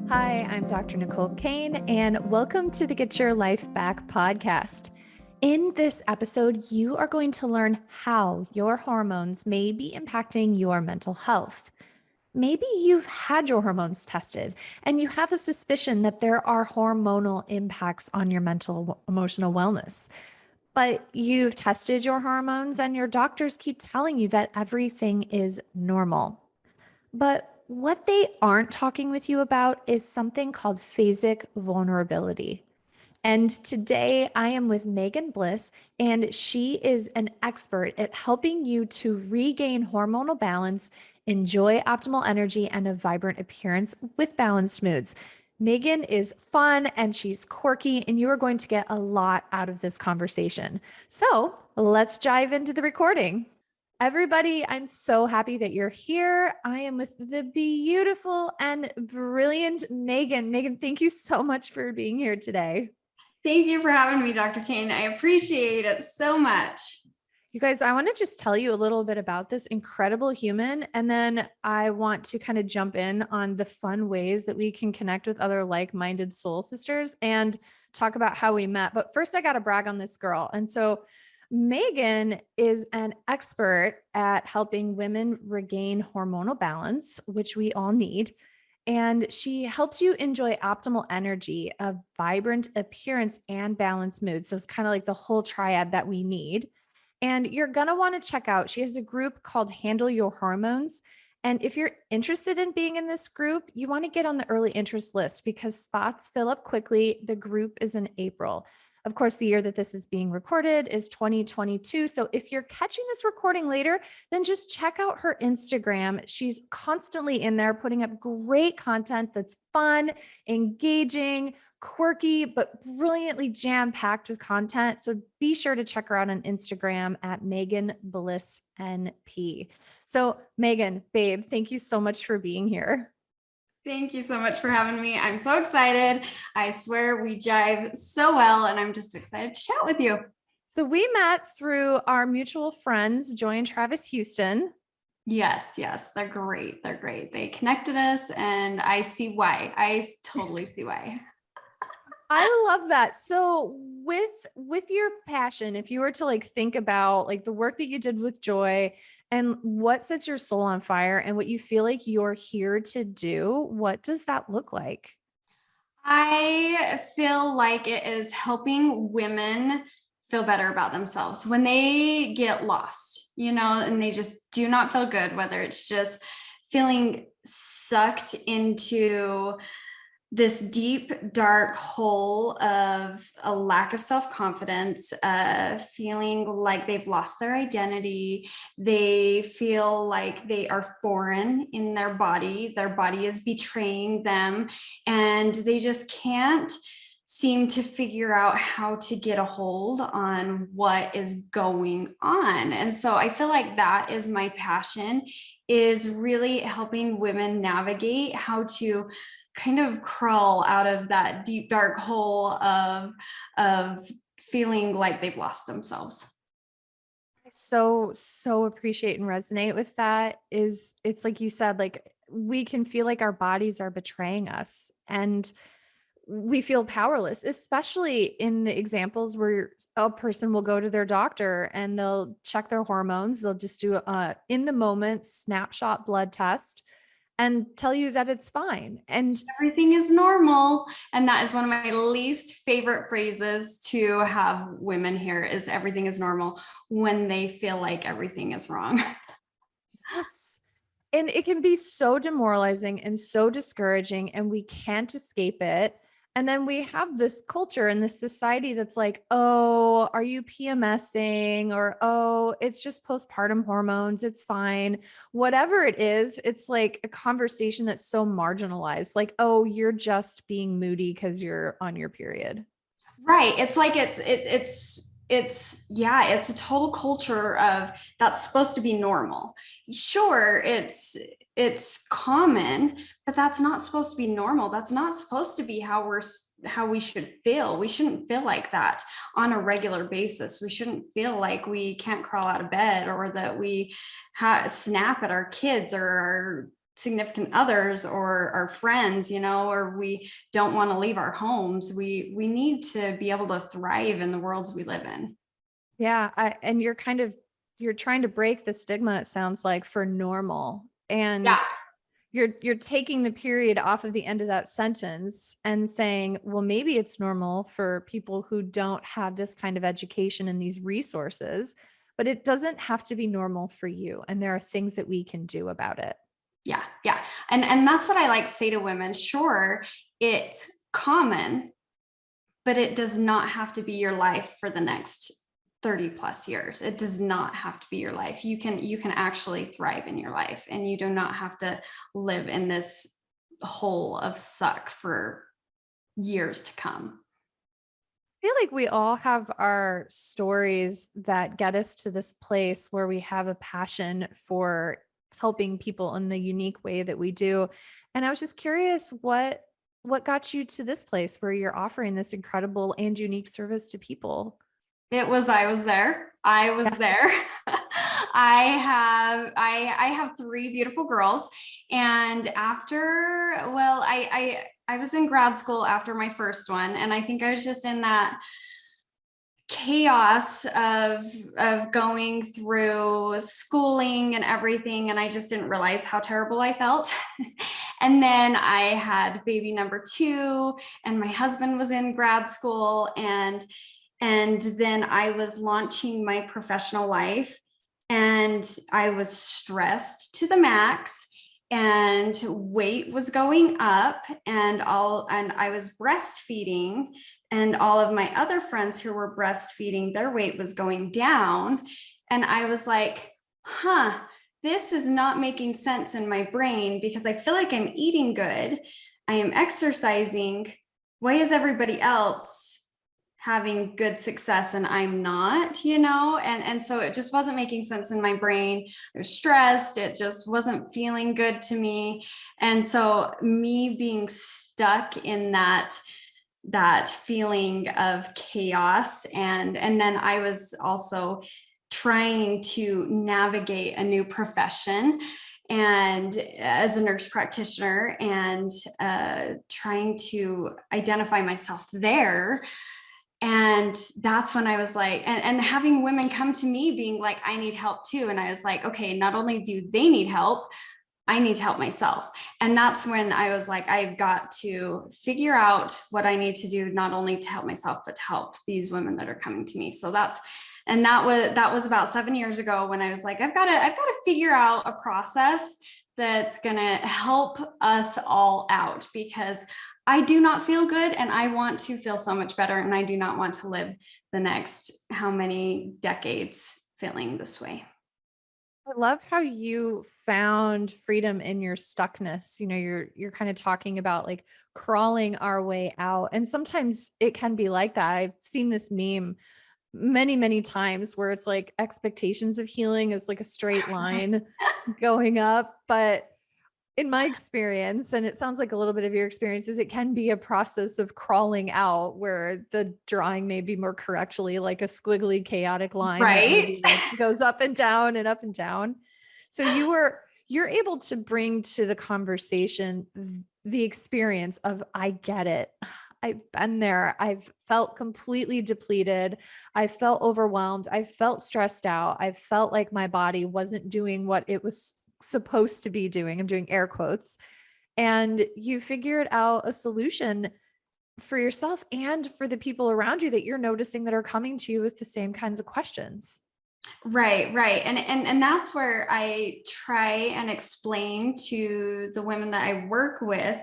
Hi, I'm Dr. Nicole Cain, and welcome to the Get Your Life Back podcast. In this episode, you are going to learn how your hormones may be impacting your mental health. Maybe you've had your hormones tested and you have a suspicion that there are hormonal impacts on your mental emotional wellness. But you've tested your hormones and your doctors keep telling you that everything is normal. But what they aren't talking with you about is something called phasic vulnerability. And today I am with Megan Bliss, and she is an expert at helping you to regain hormonal balance, enjoy optimal energy, and a vibrant appearance with balanced moods. Megan is fun and she's quirky, and you are going to get a lot out of this conversation. So let's dive into the recording. Everybody, I'm so happy that you're here. I am with the beautiful and brilliant Megan. Megan, thank you so much for being here today. Thank you for having me, Dr. Cain. I appreciate it so much. You guys, I want to just tell you a little bit about this incredible human, and then I want to kind of jump in on the fun ways that we can connect with other like-minded soul sisters and talk about how we met. But first, I got to brag on this girl. And so Megan is an expert at helping women regain hormonal balance, which we all need. And she helps you enjoy optimal energy, a vibrant appearance, and balanced mood. So it's kind of like the whole triad that we need. And you're going to want to check out, she has a group called Handle Your Hormones. And if you're interested in being in this group, you want to get on the early interest list because spots fill up quickly. The group is in April. Of course, the year that this is being recorded is 2022. So if you're catching this recording later, then just check out her Instagram. She's constantly in there putting up great content that's fun, engaging, quirky, but brilliantly jam-packed with content. So be sure to check her out on Instagram at Megan Bliss NP. So Megan, babe, thank you so much for being here. Thank you so much for having me. I'm so excited. I swear we jive so well, and I'm just excited to chat with you. So we met through our mutual friends, Joy and Travis Houston. Yes, they're great. They're great. They connected us, and I see why. I totally see why. I love that. So with your passion, if you were to like think about like the work that you did with Joy and what sets your soul on fire and what you feel like you're here to do, what does that look like? I feel like it is helping women feel better about themselves when they get lost, and they just do not feel good, whether it's just feeling sucked into this deep, dark hole of a lack of self-confidence, feeling like they've lost their identity. They feel like they are foreign in their body. Their body is betraying them, and they just can't seem to figure out how to get a hold on what is going on. And so I feel like that is my passion, is really helping women navigate how to kind of crawl out of that deep, dark hole of feeling like they've lost themselves. I so appreciate and resonate with that. It's like you said, like we can feel like our bodies are betraying us and we feel powerless, especially in the examples where a person will go to their doctor and they'll check their hormones. They'll just do a in the moment snapshot blood test and tell you that it's fine. And everything is normal. And that is one of my least favorite phrases to have women hear, is everything is normal, when they feel like everything is wrong. yes. And it can be so demoralizing and so discouraging, and we can't escape it. And then we have this culture and this society that's like, oh, are you PMSing? Or, oh, it's just postpartum hormones. It's fine. Whatever it is, it's like a conversation that's so marginalized. Like, oh, you're just being moody because you're on your period. Right. It's like it's a total culture of that's supposed to be normal. Sure, it's common, but that's not supposed to be normal. That's not supposed to be how we should feel. We shouldn't feel like that on a regular basis. We shouldn't feel like we can't crawl out of bed, or that we snap at our kids or our significant others or our friends, you know, or we don't want to leave our homes. We need to be able to thrive in the worlds we live in. Yeah. And you're trying to break the stigma, it sounds like, for normal. Yeah. And you're taking the period off of the end of that sentence and saying, well, maybe it's normal for people who don't have this kind of education and these resources, but it doesn't have to be normal for you. And there are things that we can do about it. Yeah. Yeah. And that's what I like to say to women. Sure, it's common, but it does not have to be your life for the next 30 plus years. It does not have to be your life. You can actually thrive in your life, and you do not have to live in this hole of suck for years to come. I feel like we all have our stories that get us to this place where we have a passion for helping people in the unique way that we do. And I was just curious, what got you to this place where you're offering this incredible and unique service to people? I was there. I was Yeah. there. I have three beautiful girls. And after, well, I was in grad school after my first one. And I think I was just in that chaos of going through schooling and everything, and I just didn't realize how terrible I felt. And then I had baby number two, and my husband was in grad school, and then I was launching my professional life, and I was stressed to the max, and weight was going up, and I was breastfeeding, and all of my other friends who were breastfeeding, their weight was going down. And I was like, this is not making sense in my brain, because I feel like I'm eating good, I am exercising. Why is everybody else having good success and I'm not, you know? And so it just wasn't making sense in my brain. I was stressed. It just wasn't feeling good to me. And so me being stuck in that feeling of chaos, and then I was also trying to navigate a new profession, and as a nurse practitioner, and trying to identify myself there. And that's when I was like, and having women come to me being like, I need help too. And I was like, okay, not only do they need help, I need to help myself. And that's when I was like, I've got to figure out what I need to do, not only to help myself, but to help these women that are coming to me. So that was about 7 years ago, when I was like, I've got to figure out a process that's going to help us all out, because I do not feel good, and I want to feel so much better. And I do not want to live the next how many decades feeling this way. I love how you found freedom in your stuckness. You know, you're kind of talking about like crawling our way out. And sometimes it can be like that. I've seen this meme many, many times where it's like expectations of healing is like a straight line going up. But in my experience, and it sounds like a little bit of your experiences, it can be a process of crawling out where the drawing may be more correctly like a squiggly, chaotic line that Right? maybe like goes up and down and up and down. So you're able to bring to the conversation the experience of, I get it. I've been there. I've felt completely depleted. I felt overwhelmed. I felt stressed out. I felt like my body wasn't doing what it was supposed to be doing. I'm doing air quotes. And you figured out a solution for yourself and for the people around you that you're noticing that are coming to you with the same kinds of questions. Right. And that's where I try and explain to the women that I work with,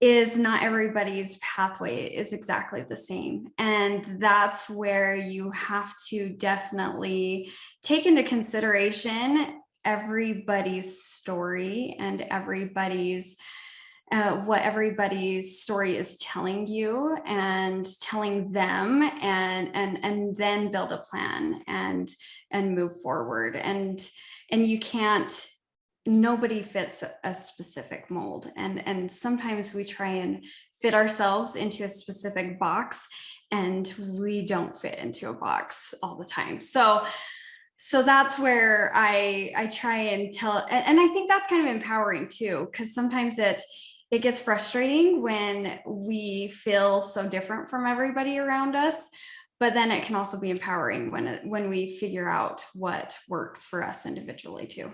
is not everybody's pathway is exactly the same. And that's where you have to definitely take into consideration everybody's story, and everybody's what everybody's story is telling you and telling them, and then build a plan and move forward. And you can't, nobody fits a specific mold, and sometimes we try and fit ourselves into a specific box, and we don't fit into a box all the time. So So that's where I try and tell, and I think that's kind of empowering too, because sometimes it gets frustrating when we feel so different from everybody around us, but then it can also be empowering when we figure out what works for us individually too.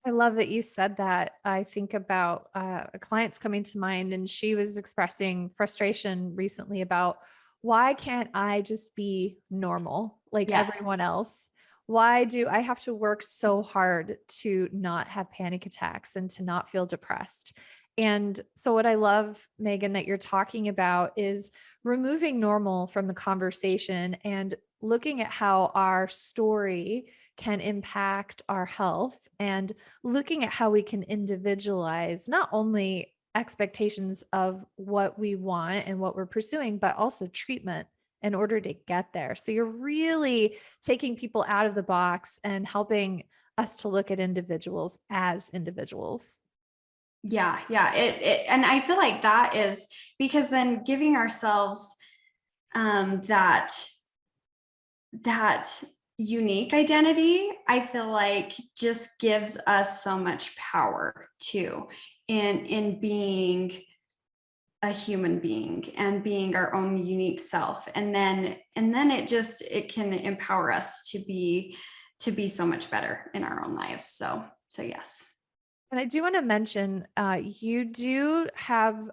I love that you said that. I think about a client's coming to mind, and she was expressing frustration recently about, why can't I just be normal like Yes. everyone else? Why do I have to work so hard to not have panic attacks and to not feel depressed? And so, what I love, Megan, that you're talking about is removing normal from the conversation and looking at how our story can impact our health, and looking at how we can individualize not only expectations of what we want and what we're pursuing, but also treatment in order to get there. So you're really taking people out of the box and helping us to look at individuals as individuals. Yeah, yeah. And I feel like that is because then giving ourselves that that unique identity, I feel like just gives us so much power too in being a human being and being our own unique self. And then it can empower us to be so much better in our own lives. So yes. And I do want to mention, you do have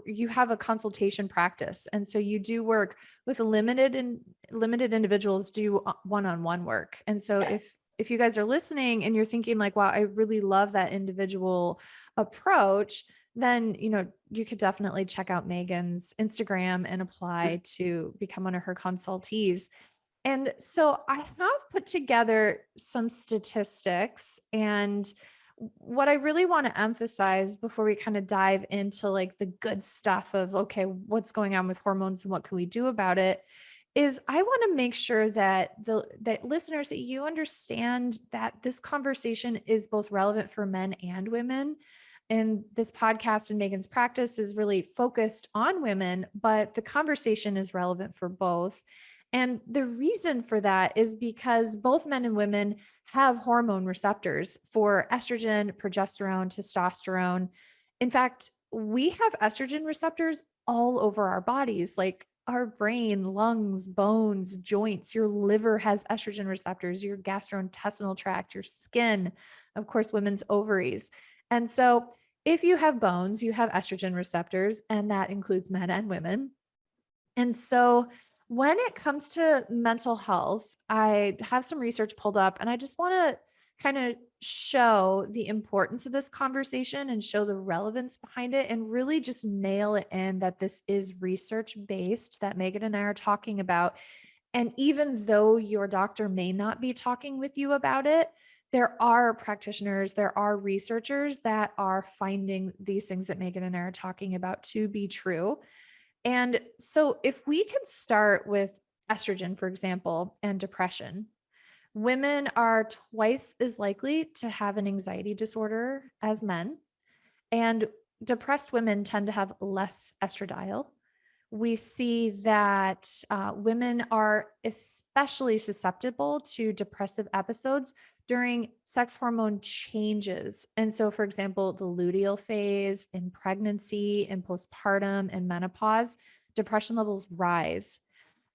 you have a consultation practice, and so you do work with limited individuals, do one-on-one work. And so Yeah. if you guys are listening and you're thinking like, wow, I really love that individual approach, then you could definitely check out Megan's Instagram and apply to become one of her consultees. And so I have put together some statistics, and what I really want to emphasize before we kind of dive into like the good stuff of, okay, what's going on with hormones and what can we do about it, is I want to make sure that that listeners, that you understand that this conversation is both relevant for men and women. And this podcast and Megan's practice is really focused on women, but the conversation is relevant for both. And the reason for that is because both men and women have hormone receptors for estrogen, progesterone, testosterone. In fact, we have estrogen receptors all over our bodies, like our brain, lungs, bones, joints. Your liver has estrogen receptors, your gastrointestinal tract, your skin, of course, women's ovaries. And so if you have bones, you have estrogen receptors, and that includes men and women. And so when it comes to mental health, I have some research pulled up, and I just want to kind of show the importance of this conversation and show the relevance behind it, and really just nail it in that this is research based, that Megan and I are talking about. And even though your doctor may not be talking with you about it, there are practitioners, there are researchers that are finding these things that Megan and I are talking about to be true. And so, if we can start with estrogen, for example, and depression, women are twice as likely to have an anxiety disorder as men. And depressed women tend to have less estradiol. We see that women are especially susceptible to depressive episodes during sex hormone changes. And so, for example, the luteal phase, in pregnancy, in postpartum, and menopause, depression levels rise.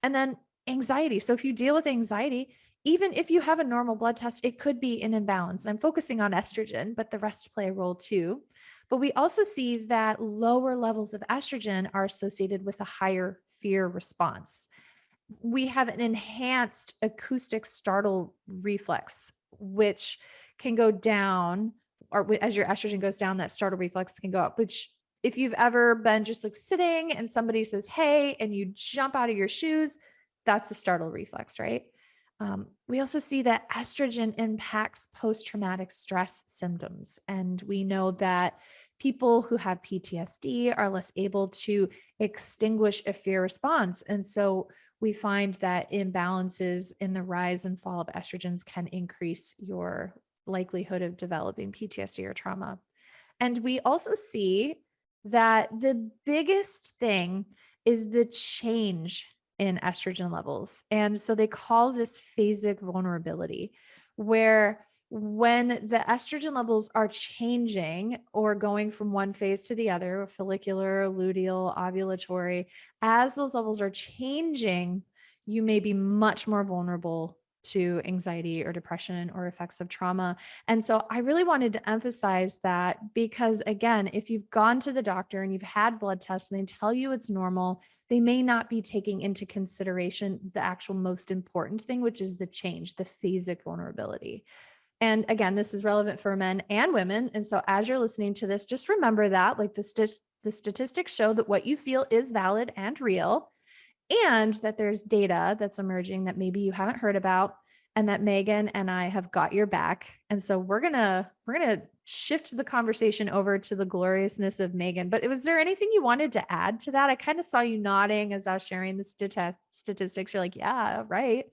And then anxiety. So, if you deal with anxiety, even if you have a normal blood test, it could be an imbalance. I'm focusing on estrogen, but the rest play a role too. But we also see that lower levels of estrogen are associated with a higher fear response. We have an enhanced acoustic startle reflex, which can go down, or as your estrogen goes down, that startle reflex can go up, which, if you've ever been just like sitting and somebody says, hey, and you jump out of your shoes, that's a startle reflex, right? We also see that estrogen impacts post-traumatic stress symptoms. And we know that people who have PTSD are less able to extinguish a fear response. And so we find that imbalances in the rise and fall of estrogens can increase your likelihood of developing PTSD or trauma. And we also see that the biggest thing is the change in estrogen levels. And so they call this phasic vulnerability, where when the estrogen levels are changing or going from one phase to the other, follicular, luteal, ovulatory, as those levels are changing, you may be much more vulnerable to anxiety or depression or effects of trauma. And so I really wanted to emphasize that because, again, if you've gone to the doctor and you've had blood tests and they tell you it's normal, they may not be taking into consideration the actual most important thing, which is the change, the phasic vulnerability. And again, this is relevant for men and women. And so as you're listening to this, just remember that like the statistics show that what you feel is valid and real, and that there's data that's emerging that maybe you haven't heard about, and that Megan and I have got your back. And so we're going to shift the conversation over to the gloriousness of Megan. But was there anything you wanted to add to that? I kind of saw you nodding as I was sharing the statistics. You're like, yeah, right.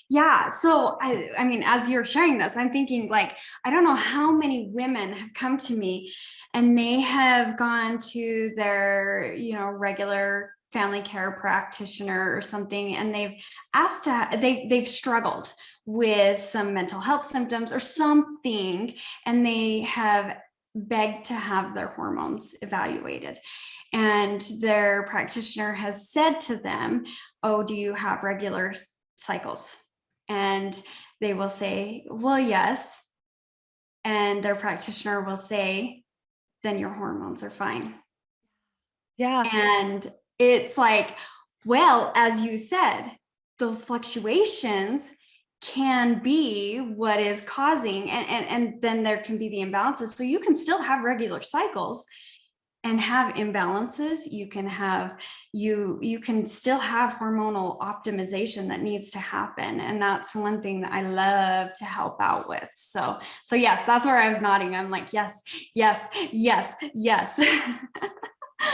Yeah. So I mean, as you're sharing this, I'm thinking like, I don't know how many women have come to me and they have gone to their, regular family care practitioner or something, and they've asked they've struggled with some mental health symptoms or something, and they have begged to have their hormones evaluated. And their practitioner has said to them, oh, do you have regular cycles? And they will say, well, yes. And their practitioner will say, then your hormones are fine. Yeah. And it's like, well, as you said, those fluctuations can be what is causing, and then there can be the imbalances. So you can still have regular cycles and have imbalances. You can have, you can still have hormonal optimization that needs to happen. And that's one thing that I love to help out with. So yes, that's where I was nodding. I'm like, yes, yes, yes, yes.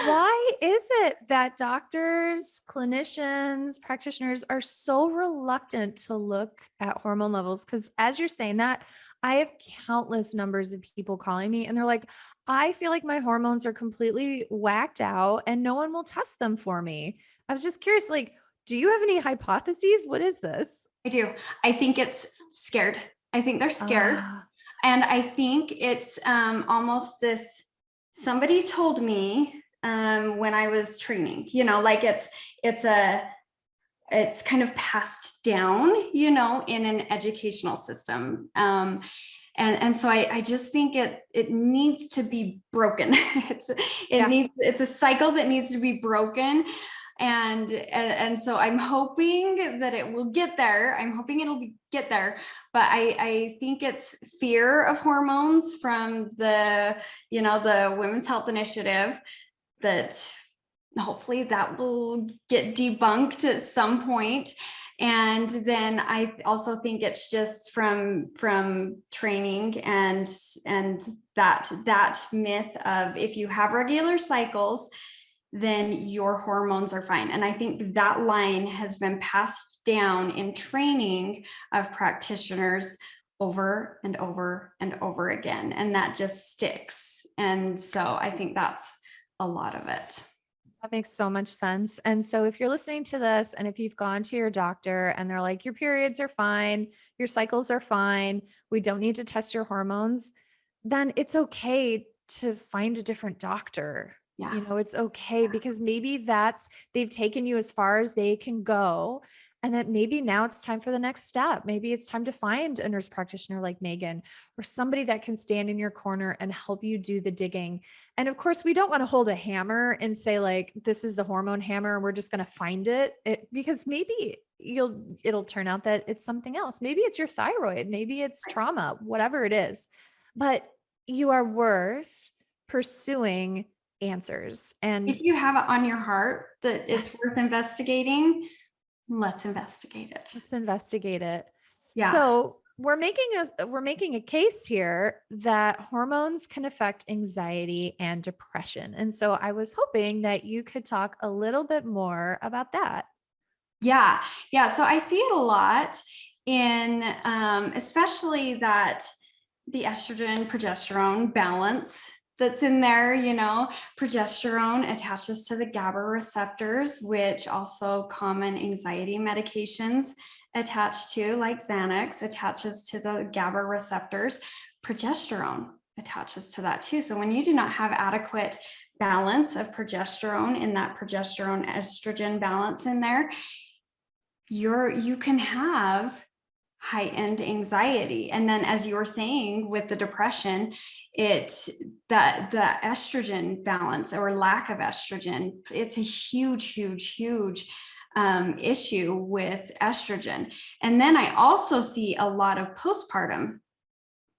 Why is it that doctors, clinicians, practitioners are so reluctant to look at hormone levels? Because as you're saying that, I have countless numbers of people calling me and they're like, I feel like my hormones are completely whacked out and no one will test them for me. I was just curious, like, do you have any hypotheses? What is this? I do. I think it's scared. I think they're scared. Ah, And I think it's almost this, somebody told me when I was training, like it's kind of passed down, in an educational system. And so I just think it needs to be broken. It's a cycle that needs to be broken. And so I'm hoping that it will get there. I'm hoping get there. But I think it's fear of hormones from the Women's Health Initiative, that hopefully that will get debunked at some point. And then I also think it's just from training and that myth of, if you have regular cycles, then your hormones are fine. And I think that line has been passed down in training of practitioners over and over and over again. And that just sticks. And so I think that's a lot of it. that makes so much sense. And so if you're listening to this and if you've gone to your doctor and they're like, your periods are fine, your cycles are fine, we don't need to test your hormones, then it's okay to find a different doctor. Yeah. It's okay because maybe they've taken you as far as they can go. And that maybe now it's time for the next step. Maybe it's time to find a nurse practitioner like Megan, or somebody that can stand in your corner and help you do the digging. And of course, we don't want to hold a hammer and say like, this is the hormone hammer and we're just going to find it, because maybe it'll turn out that it's something else. Maybe it's your thyroid, maybe it's trauma, whatever it is, but you are worth pursuing answers. And if you have it on your heart that it's worth investigating, let's investigate it. Let's investigate it. Yeah. So we're making a case here that hormones can affect anxiety and depression. And so I was hoping that you could talk a little bit more about that. Yeah. So I see it a lot in, especially that the estrogen progesterone balance that's in there, progesterone attaches to the GABA receptors, which also common anxiety medications attach to, like Xanax attaches to the GABA receptors. Progesterone attaches to that too. So when you do not have adequate balance of progesterone in that progesterone estrogen balance in there, you can have heightened anxiety. And then, as you were saying with the depression, that the estrogen balance or lack of estrogen, it's a huge issue with estrogen. And then I also see a lot of postpartum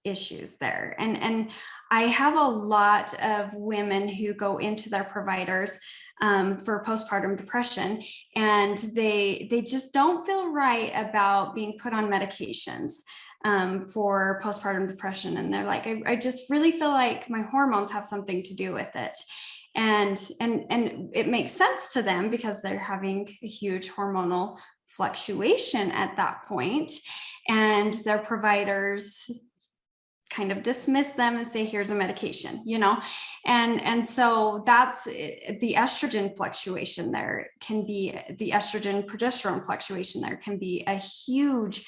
issues there. And I have a lot of women who go into their providers for postpartum depression, and they just don't feel right about being put on medications for postpartum depression. And they're like, I just really feel like my hormones have something to do with it. And it makes sense to them because they're having a huge hormonal fluctuation at that point, and their providers kind of dismiss them and say, here's a medication, and so that's the estrogen fluctuation there can be, the estrogen progesterone fluctuation there can be a huge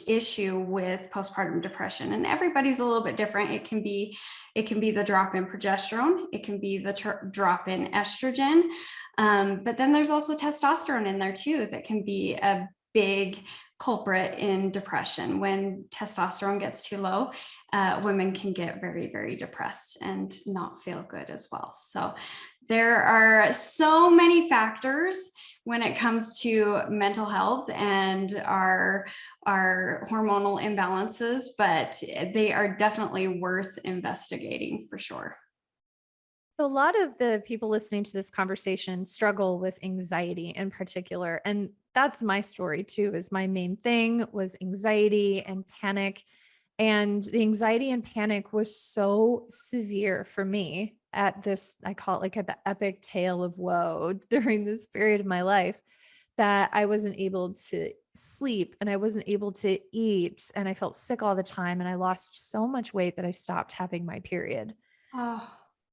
issue with postpartum depression. And everybody's a little bit different. It can be the drop in progesterone, it can be the drop in estrogen, but then there's also testosterone in there too that can be a big culprit in depression. When testosterone gets too low, women can get very, very depressed and not feel good as well. So there are so many factors when it comes to mental health and our hormonal imbalances, but they are definitely worth investigating for sure. So a lot of the people listening to this conversation struggle with anxiety in particular. And that's my story too, is my main thing was anxiety and panic. And the anxiety and panic was so severe for me at this, I call it like at the epic tale of woe during this period of my life, that I wasn't able to sleep and I wasn't able to eat and I felt sick all the time. And I lost so much weight that I stopped having my period. Oh.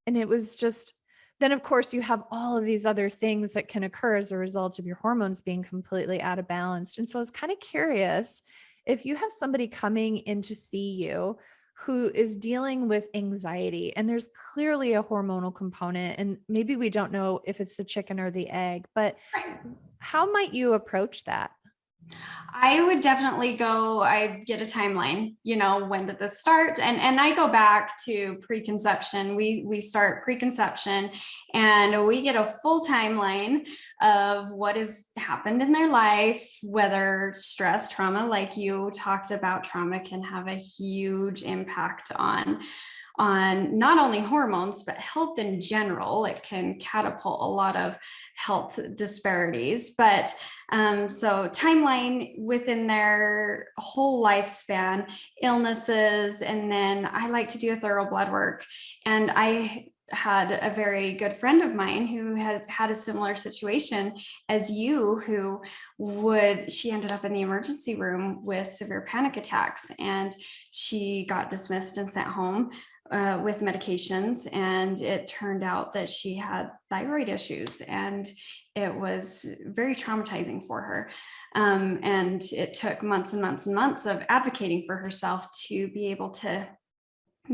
And it was just, then of course you have all of these other things that can occur as a result of your hormones being completely out of balance. And so I was kind of curious if you have somebody coming in to see you who is dealing with anxiety, and there's clearly a hormonal component, and maybe we don't know if it's the chicken or the egg, but how might you approach that? I would definitely I get a timeline, when did this start? And I go back to preconception. We start preconception and we get a full timeline of what has happened in their life, whether stress, trauma, like you talked about, trauma can have a huge impact on not only hormones, but health in general. It can catapult a lot of health disparities. But so timeline within their whole lifespan, illnesses, and then I like to do a thorough blood work. And I had a very good friend of mine who had a similar situation as you, she ended up in the emergency room with severe panic attacks, and she got dismissed and sent home with medications. And it turned out that she had thyroid issues, and it was very traumatizing for her. And it took months and months and months of advocating for herself to be able to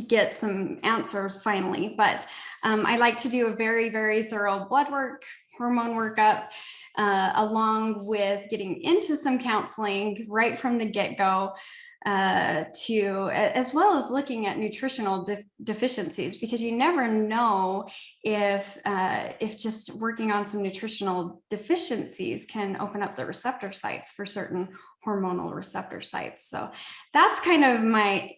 get some answers finally. But I like to do a very, very thorough blood work, hormone workup, along with getting into some counseling right from the get-go, as well as looking at nutritional deficiencies, because you never know if just working on some nutritional deficiencies can open up the receptor sites for certain hormonal receptor sites. So that's kind of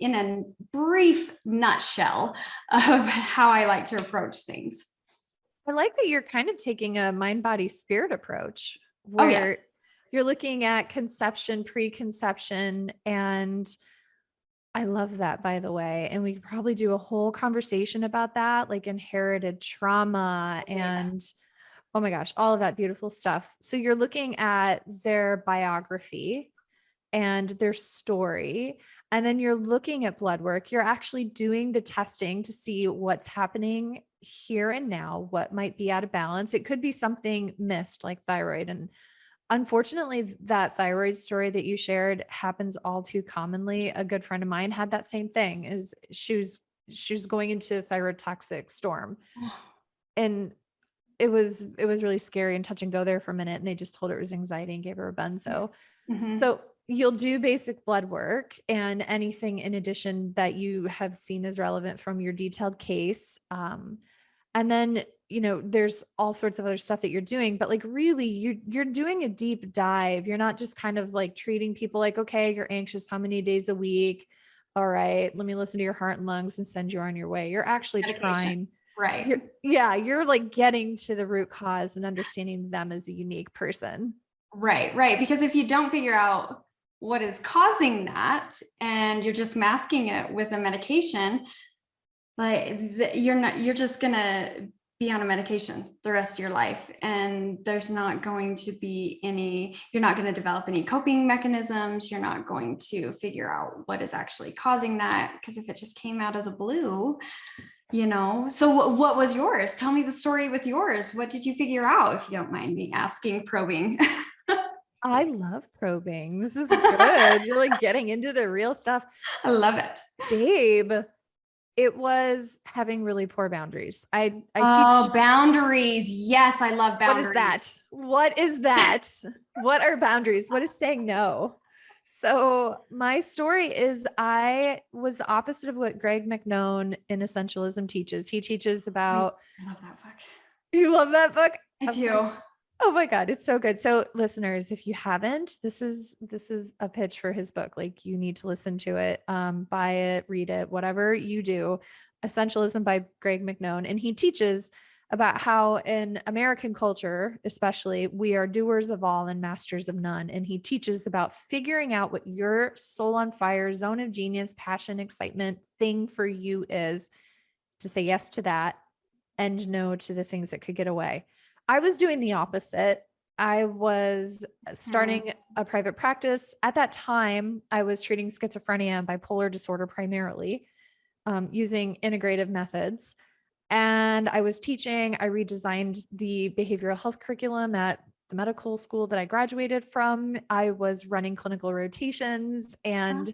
in a brief nutshell of how I like to approach things. I like that you're kind of taking a mind, body, spirit approach where you're looking at conception, preconception, and I love that, by the way. And we could probably do a whole conversation about that, like inherited trauma and oh my gosh, all of that beautiful stuff. So you're looking at their biography and their story. And then you're looking at blood work. You're actually doing the testing to see what's happening here and now, what might be out of balance. It could be something missed like thyroid. And unfortunately, that thyroid story that you shared happens all too commonly. A good friend of mine had that same thing. Is she was going into a thyroid toxic storm, and it was really scary and touch and go there for a minute. And they just told her it was anxiety and gave her a benzo. So you'll do basic blood work and anything in addition that you have seen as relevant from your detailed case. And then, there's all sorts of other stuff that you're doing, but like really you're doing a deep dive. You're not just kind of like treating people like, okay, you're anxious how many days a week? All right, let me listen to your heart and lungs and send you on your way. You're actually trying. Right. You're like getting to the root cause and understanding them as a unique person. Right. Because if you don't figure out what is causing that and you're just masking it with a medication, like you're just going to be on a medication the rest of your life. And there's not going to be you're not going to develop any coping mechanisms. You're not going to figure out what is actually causing that. Because if it just came out of the blue, so what was yours? Tell me the story with yours. What did you figure out? If you don't mind me asking, probing. I love probing. This is good. You're like getting into the real stuff. I love it. Babe, it was having really poor boundaries. I teach boundaries. Yes, I love boundaries. What is that? What are boundaries? What is saying no? So my story is I was opposite of what Greg McNone in Essentialism teaches. He teaches about. I love that book. You love that book? I do. Oh my God, it's so good. So listeners, if you haven't, this is a pitch for his book. Like you need to listen to it, buy it, read it, whatever you do. Essentialism by Greg McNone. And he teaches about how in American culture, especially, we are doers of all and masters of none. And he teaches about figuring out what your soul on fire, zone of genius, passion, excitement thing for you is, to say yes to that and no to the things that could get away. I was doing the opposite. I was starting a private practice. At that time, I was treating schizophrenia and bipolar disorder primarily, using integrative methods. And I was teaching. I redesigned the behavioral health curriculum at the medical school that I graduated from. I was running clinical rotations and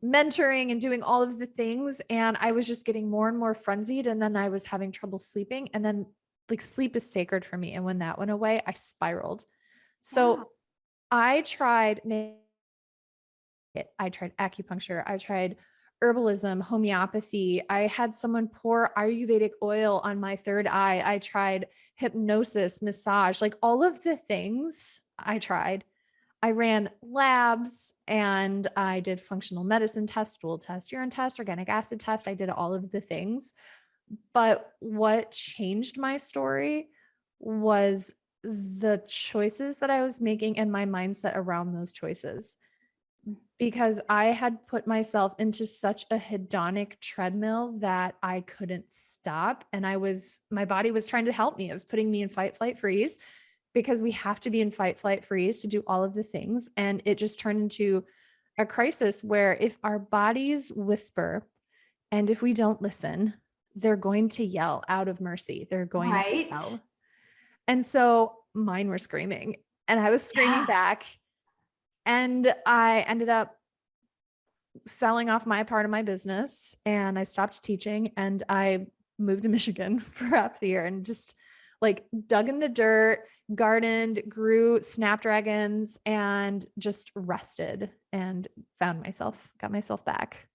mentoring and doing all of the things. And I was just getting more and more frenzied. And then I was having trouble sleeping. And then like sleep is sacred for me. And when that went away, I spiraled. So I tried acupuncture. I tried herbalism, homeopathy. I had someone pour Ayurvedic oil on my third eye. I tried hypnosis, massage, like all of the things I tried. I ran labs and I did functional medicine tests, stool test, urine test, organic acid test. I did all of the things. But what changed my story was the choices that I was making and my mindset around those choices. Because I had put myself into such a hedonic treadmill that I couldn't stop. And my body was trying to help me. It was putting me in fight, flight, freeze, because we have to be in fight, flight, freeze to do all of the things. And it just turned into a crisis where if our bodies whisper and if we don't listen, they're going to yell out of mercy. They're going to yell. And so mine were screaming and I was screaming back. And I ended up selling off my part of my business and I stopped teaching and I moved to Michigan for half the year and just like dug in the dirt, gardened, grew snapdragons and just rested and got myself back.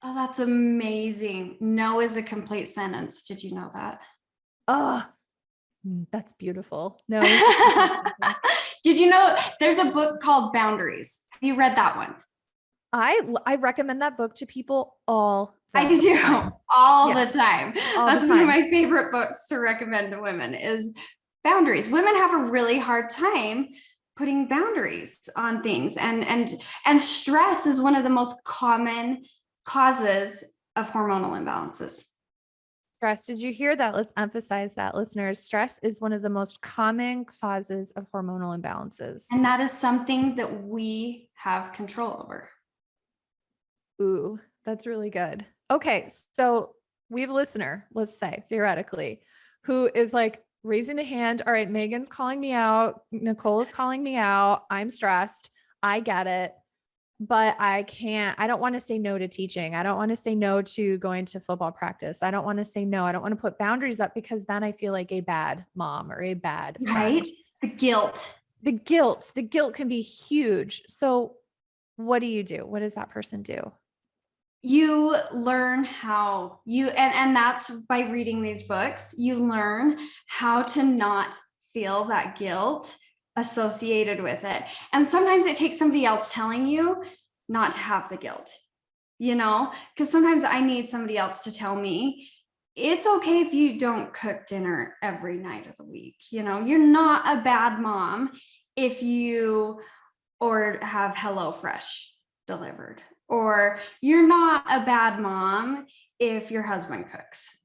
Oh, that's amazing. No is a complete sentence. Did you know that? Oh, that's beautiful. No. Did you know there's a book called Boundaries? Have you read that one? I recommend that book to people all the I do time. all the time. That's one of my favorite books to recommend to women is Boundaries. Women have a really hard time putting boundaries on things and stress is one of the most common causes of hormonal imbalances. Stress. Did you hear that? Let's emphasize that, listeners. Stress is one of the most common causes of hormonal imbalances. And that is something that we have control over. Ooh, that's really good. Okay. So we have a listener, let's say theoretically, who is like raising a hand. All right, Megan's calling me out. Nicole is calling me out. I'm stressed. I get it. But I don't want to say no to teaching. I don't want to say no to going to football practice. I don't want to say no. I don't want to put boundaries up because then I feel like a bad mom or a bad friend. Right? The guilt. The guilt can be huge. So what do you do? What does that person do? You learn how and that's by reading these books, you learn how to not feel that guilt associated with it. And sometimes it takes somebody else telling you not to have the guilt, because sometimes I need somebody else to tell me it's okay if you don't cook dinner every night of the week. You're not a bad mom if you or have HelloFresh delivered, or you're not a bad mom if your husband cooks,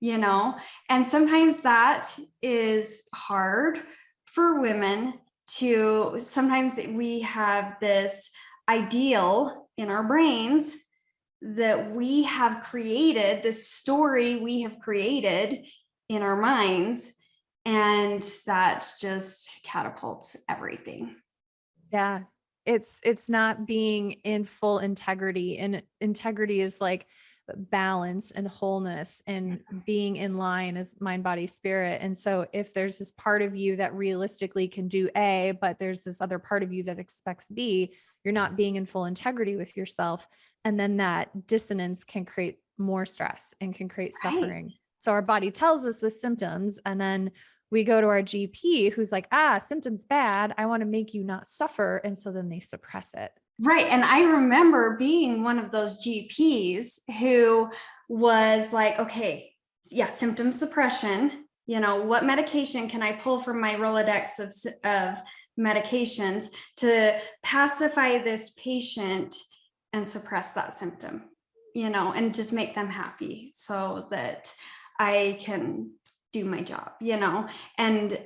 and sometimes that is hard for women sometimes we have this ideal in our brains that we have created, this story we have created in our minds, and that just catapults everything. Yeah. It's not being in full integrity, and integrity is like balance and wholeness and being in line as mind, body, spirit. And so if there's this part of you that realistically can do A, but there's this other part of you that expects B, you're not being in full integrity with yourself. And then that dissonance can create more stress and can create suffering. So our body tells us with symptoms, and then we go to our GP who's like, symptoms bad. I want to make you not suffer. And so then they suppress it. Right. And I remember being one of those GPs who was like, okay, yeah, symptom suppression, what medication can I pull from my Rolodex of medications to pacify this patient and suppress that symptom, and just make them happy so that I can do my job, and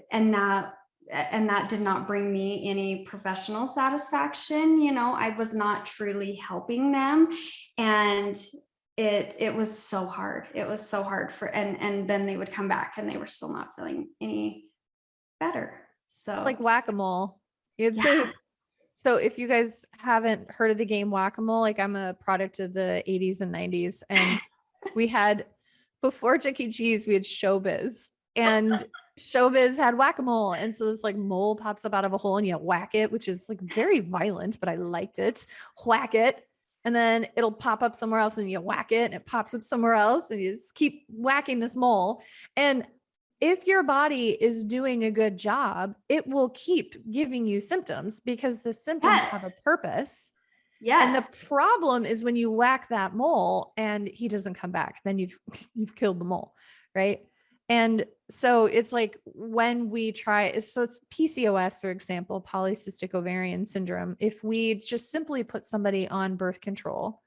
that did not bring me any professional satisfaction. I was not truly helping them. And it was so hard. It was so hard and then they would come back and they were still not feeling any better. So like whack-a-mole. So if you guys haven't heard of the game whack-a-mole, like I'm a product of the 80s and 90s, and we had, before Chuck E. Cheese, we had Showbiz, and Showbiz had whack-a-mole. And so this like mole pops up out of a hole and you whack it, which is like very violent, but I liked it. Whack it. And then it'll pop up somewhere else and you whack it and it pops up somewhere else and you just keep whacking this mole. And if your body is doing a good job, it will keep giving you symptoms because the symptoms have a purpose. Yes. And the problem is when you whack that mole and he doesn't come back, then you've killed the mole, right? And so it's like when we try, so it's PCOS, for example, polycystic ovarian syndrome. If we just simply put somebody on birth control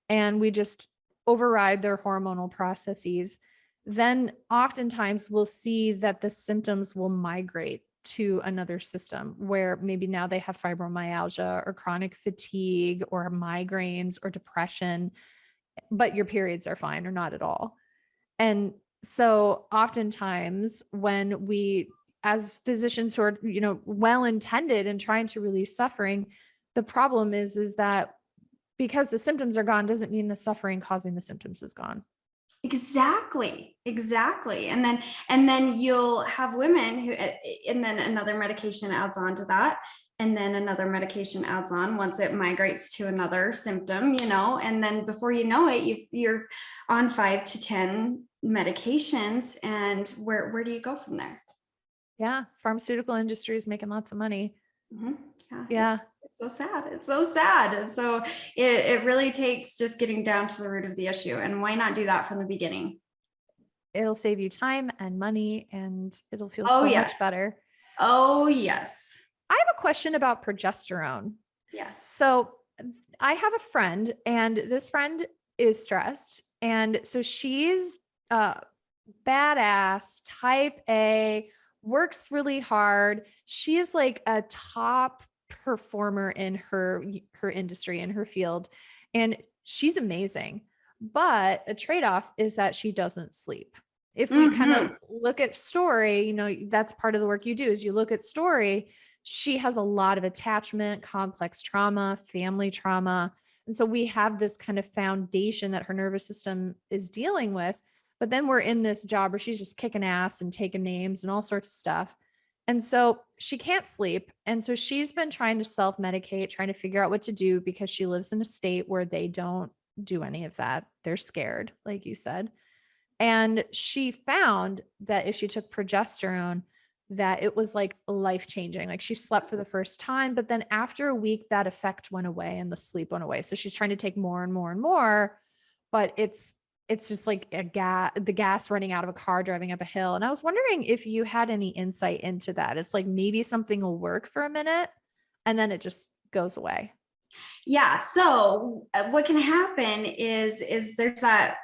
and we just override their hormonal processes, then oftentimes we'll see that the symptoms will migrate to another system where maybe now they have fibromyalgia or chronic fatigue or migraines or depression, but your periods are fine or not at all. And so oftentimes when we, as physicians who are, well-intended and trying to release suffering, the problem is that because the symptoms are gone doesn't mean the suffering causing the symptoms is gone. Exactly. And then you'll have women who, and then another medication adds on to that. And then another medication adds on once it migrates to another symptom, and then before you know it, you're on 5 to 10 medications. And where do you go from there? Yeah. Pharmaceutical industry is making lots of money. Mm-hmm. Yeah. It's so sad. It's so sad. And so it really takes just getting down to the root of the issue. And why not do that from the beginning? It'll save you time and money and it'll feel so much better. Oh, yes. I have a question about progesterone. Yes. So I have a friend and this friend is stressed. And so she's uh, badass, type A, works really hard. She is like a top performer in her industry, in her field, and she's amazing. But a trade-off is that she doesn't sleep. If we kind of Mhm. look at story, that's part of the work you do is you look at story. She has a lot of attachment, complex trauma, family trauma. And so we have this kind of foundation that her nervous system is dealing with. But then we're in this job where she's just kicking ass and taking names and all sorts of stuff. And so she can't sleep. And so she's been trying to self medicate, trying to figure out what to do because she lives in a state where they don't do any of that. They're scared, like you said. And she found that if she took progesterone, that it was like life changing. Like she slept for the first time, but then after a week, that effect went away and the sleep went away. So she's trying to take more and more and more, but it's just like the gas running out of a car driving up a hill. And I was wondering if you had any insight into that. It's like maybe something will work for a minute and then it just goes away. Yeah. So what can happen is there's that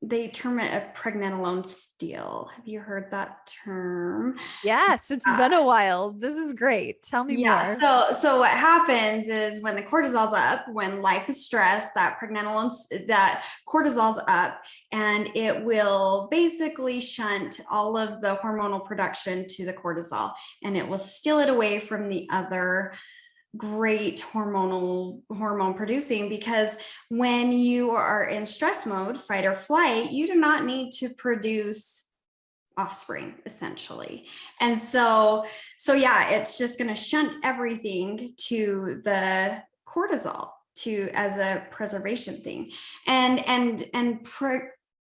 they term it a pregnenolone steal. Have you heard that term? Yes, it's been a while. This is great. Tell me Yeah. more. So what happens is when the cortisol's up, when life is stressed, that cortisol's up, and it will basically shunt all of the hormonal production to the cortisol, and it will steal it away from the other great hormone producing, because when you are in stress mode, fight or flight, you do not need to produce offspring essentially. And so yeah, it's just going to shunt everything to the cortisol to as a preservation thing. And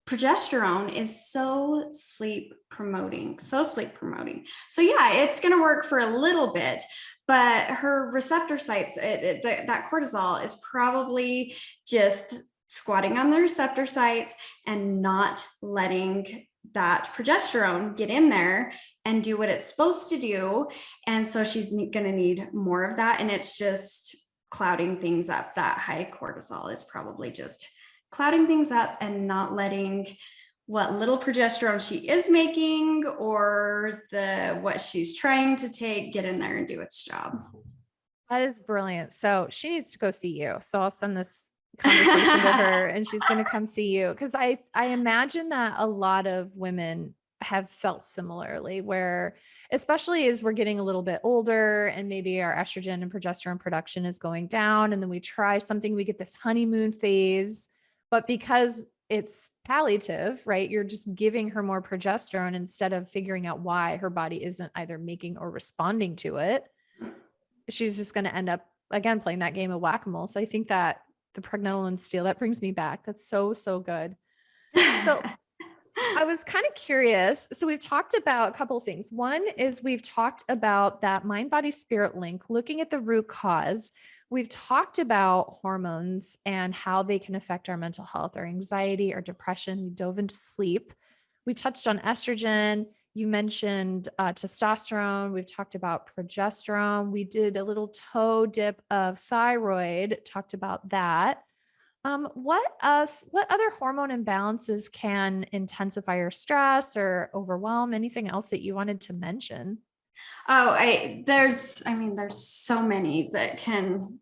progesterone is so sleep promoting. So yeah, it's going to work for a little bit, but her receptor sites, that cortisol is probably just squatting on the receptor sites and not letting that progesterone get in there and do what it's supposed to do. And so she's going to need more of that. And it's just clouding things up. That high cortisol is probably just clouding things up and not letting what little progesterone she is making or what she's trying to take get in there and do its job. That is brilliant. So she needs to go see you. So I'll send this conversation to her and she's going to come see you. Cause I imagine that a lot of women have felt similarly where, especially as we're getting a little bit older and maybe our estrogen and progesterone production is going down. And then we try something, we get this honeymoon phase, but because it's palliative, right? You're just giving her more progesterone instead of figuring out why her body isn't either making or responding to it. She's just going to end up again playing that game of whack-a-mole. So I think that the pregnenolone steal, that brings me back. That's so, so good. So I was kind of curious. So we've talked about a couple of things. One is we've talked about that mind, body, spirit link, looking at the root cause. We've talked about hormones and how they can affect our mental health, our anxiety, our depression. We dove into sleep. We touched on estrogen. You mentioned testosterone. We've talked about progesterone. We did a little toe dip of thyroid, talked about that. What other hormone imbalances can intensify your stress or overwhelm? Anything else that you wanted to mention? Oh, there's so many that can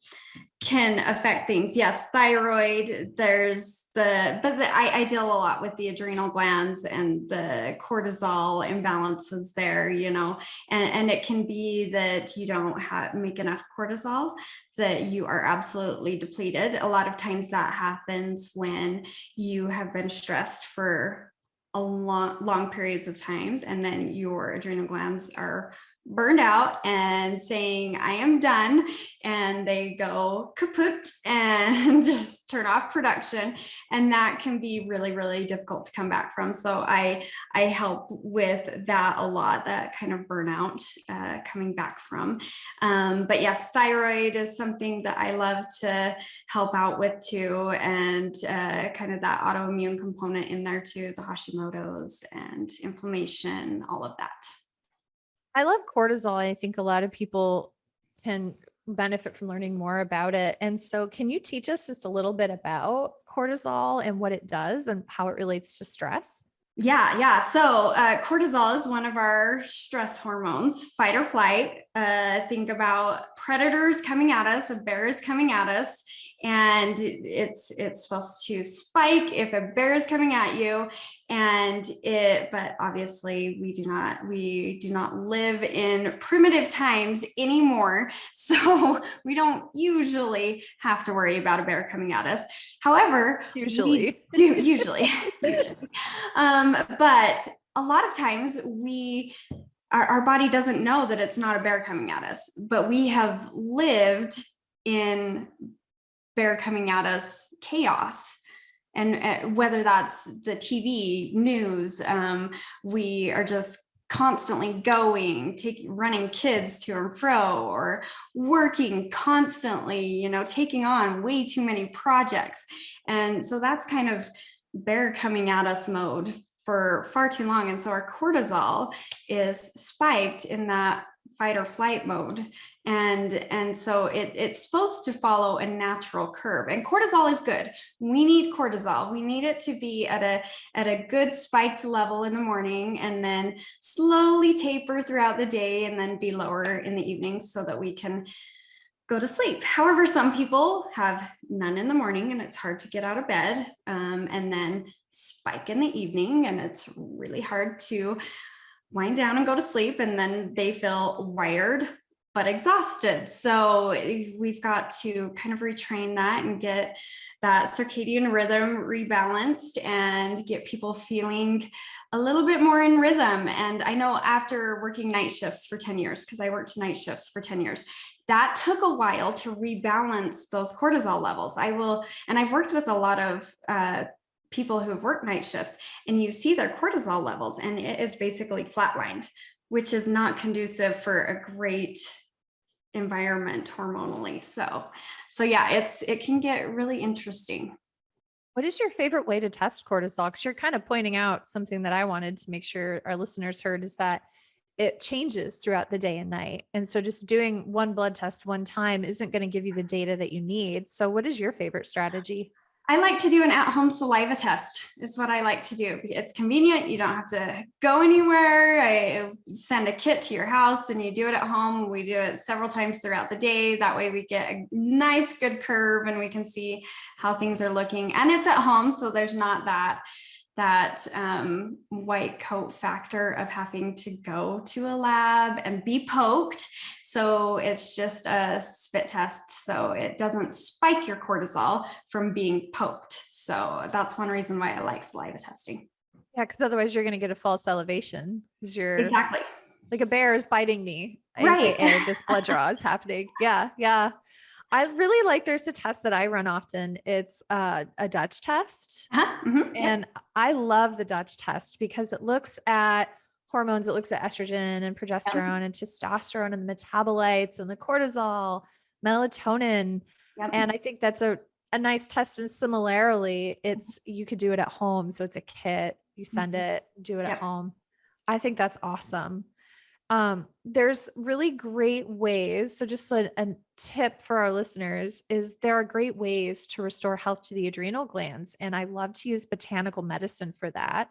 affect things. Yes, thyroid, I deal a lot with the adrenal glands and the cortisol imbalances there, and it can be that you don't make enough cortisol, that you are absolutely depleted. A lot of times that happens when you have been stressed for a long periods of times, and then your adrenal glands are burned out and saying, I am done. And they go kaput and just turn off production. And that can be really, really difficult to come back from. So I help with that a lot, that kind of burnout coming back from. But yes, thyroid is something that I love to help out with too. And kind of that autoimmune component in there too, the Hashimoto's and inflammation, all of that. I love cortisol. I think a lot of people can benefit from learning more about it. And so, can you teach us just a little bit about cortisol and what it does and how it relates to stress? Yeah. So cortisol is one of our stress hormones, fight or flight. Think about predators coming at us, a bear is coming at us, and it's supposed to spike if a bear is coming at you. But obviously we do not live in primitive times anymore. So we don't usually have to worry about a bear coming at us. However, Usually. we do usually. But a lot of times our body doesn't know that it's not a bear coming at us, but we have lived in bear coming at us chaos. And whether that's the TV news, we are just constantly running kids to and fro, or working constantly, taking on way too many projects. And so that's kind of bear coming at us mode for far too long. And so our cortisol is spiked in that fight or flight mode. And so it's supposed to follow a natural curve, and cortisol is good. We need cortisol. We need it to be at a good spiked level in the morning, and then slowly taper throughout the day, and then be lower in the evening so that we can go to sleep. However, some people have none in the morning and it's hard to get out of bed, and then spike in the evening, and it's really hard to wind down and go to sleep, and then they feel wired but exhausted. So we've got to kind of retrain that and get that circadian rhythm rebalanced and get people feeling a little bit more in rhythm. And I know after working night shifts for 10 years, because I worked night shifts for 10 years, that took a while to rebalance those cortisol levels. I've worked with a lot of people who have worked night shifts, and you see their cortisol levels and it is basically flatlined, which is not conducive for a great environment hormonally. So yeah, it can get really interesting. What is your favorite way to test cortisol? Because you're kind of pointing out something that I wanted to make sure our listeners heard, is that it changes throughout the day and night. And so just doing one blood test one time isn't going to give you the data that you need. So what is your favorite strategy? I like to do an at-home saliva test is what I like to do. It's convenient. You don't have to go anywhere. I send a kit to your house and you do it at home. We do it several times throughout the day. That way we get a nice, good curve and we can see how things are looking. And it's at home, so there's not that white coat factor of having to go to a lab and be poked. So it's just a spit test, so it doesn't spike your cortisol from being poked. So that's one reason why I like saliva testing. Yeah, because otherwise you're going to get a false elevation because you're Exactly like a bear is biting me. right. AKA this blood draw is happening. Yeah. Yeah. I really like, there's a test that I run often. It's a Dutch test. Mm-hmm. And I love the Dutch test because it looks at hormones. It looks at estrogen and progesterone and testosterone and the metabolites and the cortisol, melatonin. Yep. And I think that's a nice test. And similarly, you could do it at home. So it's a kit, you send it, do it at home. I think that's awesome. There's really great ways. So just a tip for our listeners is there are great ways to restore health to the adrenal glands. And I love to use botanical medicine for that.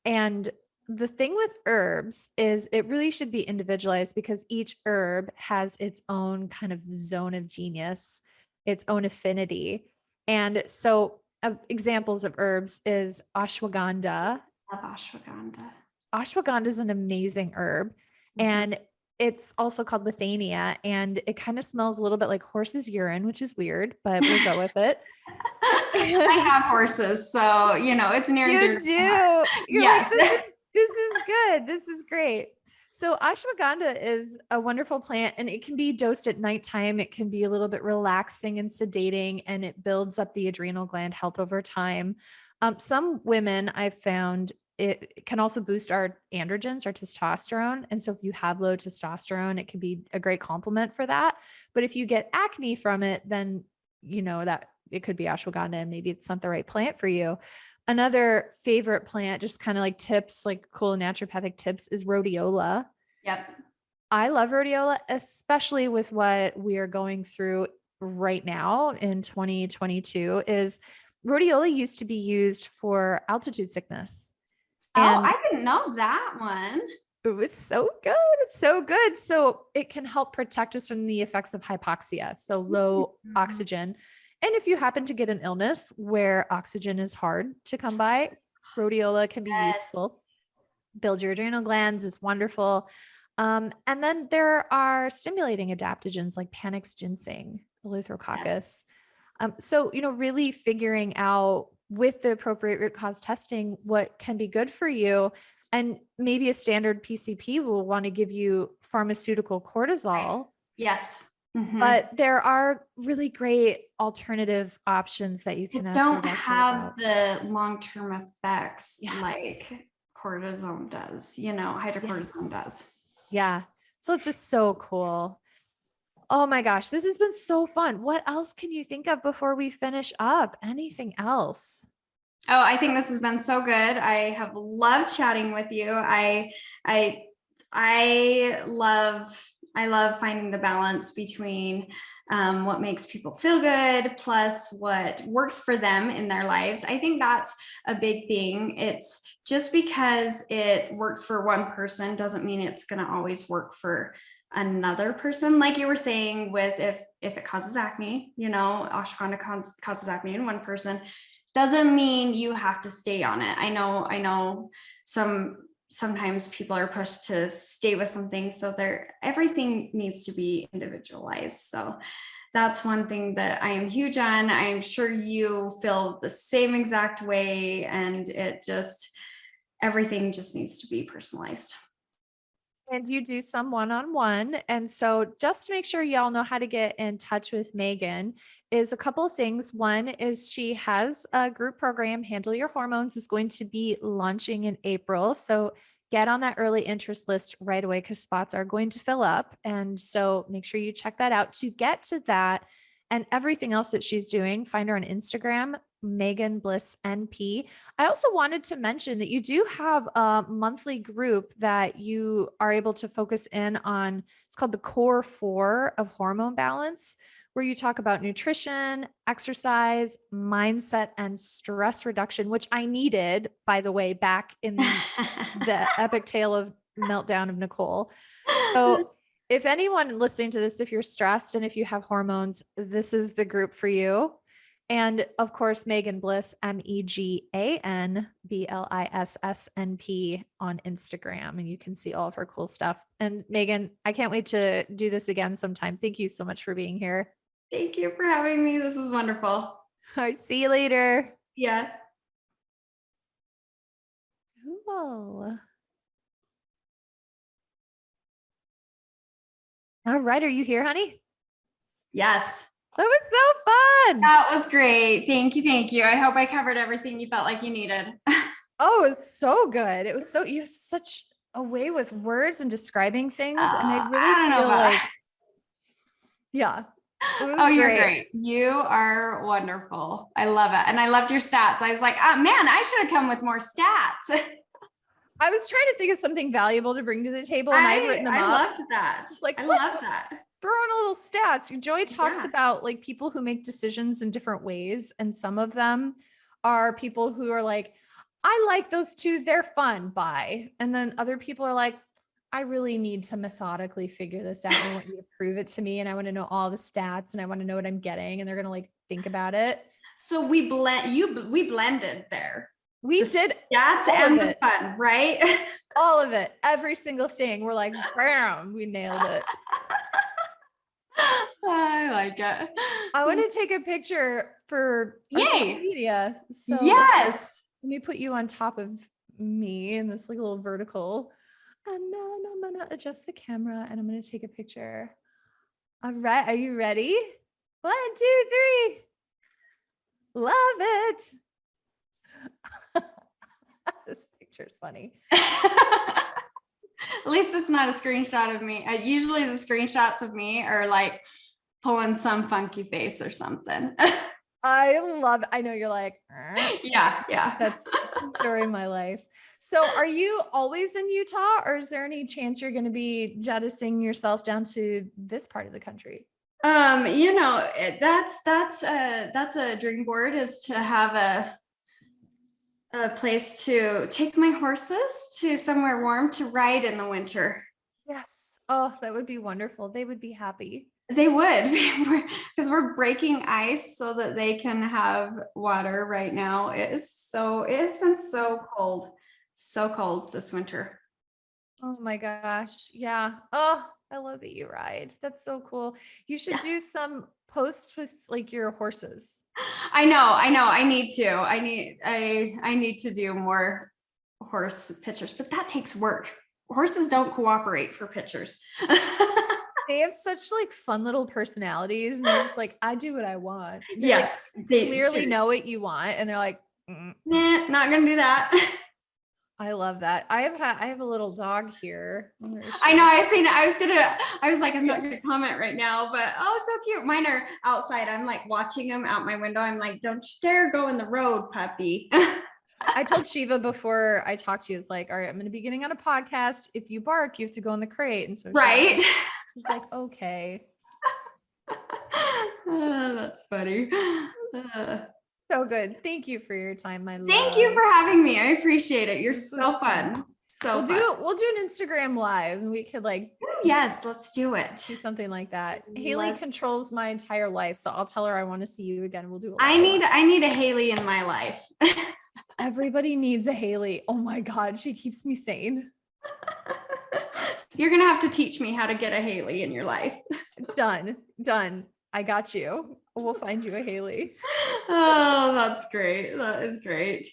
And the thing with herbs is it really should be individualized because each herb has its own kind of zone of genius, its own affinity. And so examples of herbs is ashwagandha. Love ashwagandha. Ashwagandha is an amazing herb. And it's also called withania, and it kind of smells a little bit like horse's urine, which is weird, but we'll go with it. I have horses, so it's near and dear. You do. You're yes. Like, this is good. This is great. So ashwagandha is a wonderful plant, and it can be dosed at nighttime. It can be a little bit relaxing and sedating, and it builds up the adrenal gland health over time. Some women I've found, it can also boost our androgens, our testosterone. And so if you have low testosterone, it can be a great complement for that. But if you get acne from it, then that it could be ashwagandha and maybe it's not the right plant for you. Another favorite plant, just kind of like tips, like cool naturopathic tips, is rhodiola. Yep. I love rhodiola, especially with what we are going through right now in 2022 is rhodiola used to be used for altitude sickness. Oh, I didn't know that one. It's so good. It's so good. So it can help protect us from the effects of hypoxia, so low oxygen. And if you happen to get an illness where oxygen is hard to come by, rhodiola can be useful. Build your adrenal glands. It's wonderful. And then there are stimulating adaptogens like Panax ginseng, eleutherococcus. So, really figuring out with the appropriate root cause testing, what can be good for you. And maybe a standard PCP will want to give you pharmaceutical cortisol. Yes. But there are really great alternative options that you can ask your doctor have about. The long-term effects like cortisone does, hydrocortisone does. Yeah. So it's just so cool. Oh my gosh, this has been so fun. What else can you think of before we finish up? Anything else? Oh, I think this has been so good. I have loved chatting with you. I love finding the balance between what makes people feel good plus what works for them in their lives. I think that's a big thing. It's just because it works for one person doesn't mean it's going to always work for another person. Like you were saying, with if it causes acne, ashwagandha causes acne in one person, doesn't mean you have to stay on it. I know sometimes people are pushed to stay with something, so everything needs to be individualized. So that's one thing that I am huge on. I'm sure you feel the same exact way, and everything just needs to be personalized. And you do some one-on-one. And so just to make sure y'all know how to get in touch with Megan is a couple of things. One is she has a group program, Handle Your Hormones, is going to be launching in April. So get on that early interest list right away because spots are going to fill up. And so make sure you check that out. To get to that and everything else that she's doing, find her on Instagram, Megan Bliss NP. I also wanted to mention that you do have a monthly group that you are able to focus in on. It's called the Core 4 of Hormone Balance, where you talk about nutrition, exercise, mindset, and stress reduction, which I needed, by the way, back in the epic tale of meltdown of Nicole. So if anyone listening to this, if you're stressed and if you have hormones, this is the group for you. And of course, Megan Bliss, MEGANBLISSNP on Instagram. And you can see all of her cool stuff. And Megan, I can't wait to do this again sometime. Thank you so much for being here. Thank you for having me. This is wonderful. All right, see you later. Yeah. Cool. All right. Are you here, honey? Yes. That was so fun. That was great. Thank you. Thank you. I hope I covered everything you felt like you needed. Oh, it was so good. It was you have such a way with words and describing things. And I really feel like, yeah. Oh, you're great. You are wonderful. I love it. And I loved your stats. I was like, oh man, I should have come with more stats. I was trying to think of something valuable to bring to the table and I've written them up. I loved that. Like, I love that. Throw in a little stats. Joy talks about like people who make decisions in different ways. And some of them are people who are like, I like those two. They're fun. Bye. And then other people are like, I really need to methodically figure this out. I want you to prove it to me. And I want to know all the stats and I want to know what I'm getting. And they're going to like think about it. So we blended there. We did stats and the fun, right? All of it. Every single thing. We're like, bam, we nailed it. I like it. I want to take a picture for social media. So yes. Let me put you on top of me in this like little vertical. And then I'm going to adjust the camera and I'm going to take a picture. All right. Are you ready? 1, 2, 3. Love it. This picture is funny. At least it's not a screenshot of me. Usually the screenshots of me are like pulling some funky face or something. I love it. I know you're like, yeah. That's the story of my life. So are you always in Utah or is there any chance you're going to be jettisoning yourself down to this part of the country? That's a dream board, is to have a place to take my horses to somewhere warm to ride in the winter. Yes. Oh, that would be wonderful. They would be happy. They would, because we're breaking ice so that they can have water right now. It has been so cold this winter. Oh my gosh. Yeah. Oh, I love that you ride. That's so cool. You should Yeah. do some posts with like your horses. I know. I need to. I need to do more horse pictures, but that takes work. Horses don't cooperate for pictures. They have such like fun little personalities and they're just like, I do what I want. They Yes, like clearly know what you want and they're like, nah, not gonna do that. I love that. I have a little dog here. I know. I was like, I'm not gonna comment right now, but oh, so cute. Mine are outside. I'm like watching them out my window. I'm like, don't you dare go in the road, puppy. I told Shiva before I talked to you, it's like, all right, I'm going to be getting on a podcast. If you bark, you have to go in the crate. And so Right. she's like, okay. That's funny. So good. Thank you for your time, my love. Thank you for having me. I appreciate it. You're so fun. So we'll do an Instagram live and we could like, yes, let's do it. Do something like that. Haley controls my entire life. So I'll tell her I want to see you again. We'll do it. I need a Haley in my life. Everybody needs a Haley. Oh my God. She keeps me sane. You're going to have to teach me how to get a Haley in your life. Done. I got you. We'll find you a Haley. Oh, that's great. That is great.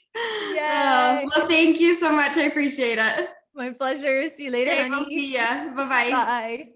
Yeah. Well, thank you so much. I appreciate it. My pleasure. See you later, Okay, honey. we'll see ya. Bye-bye. Bye.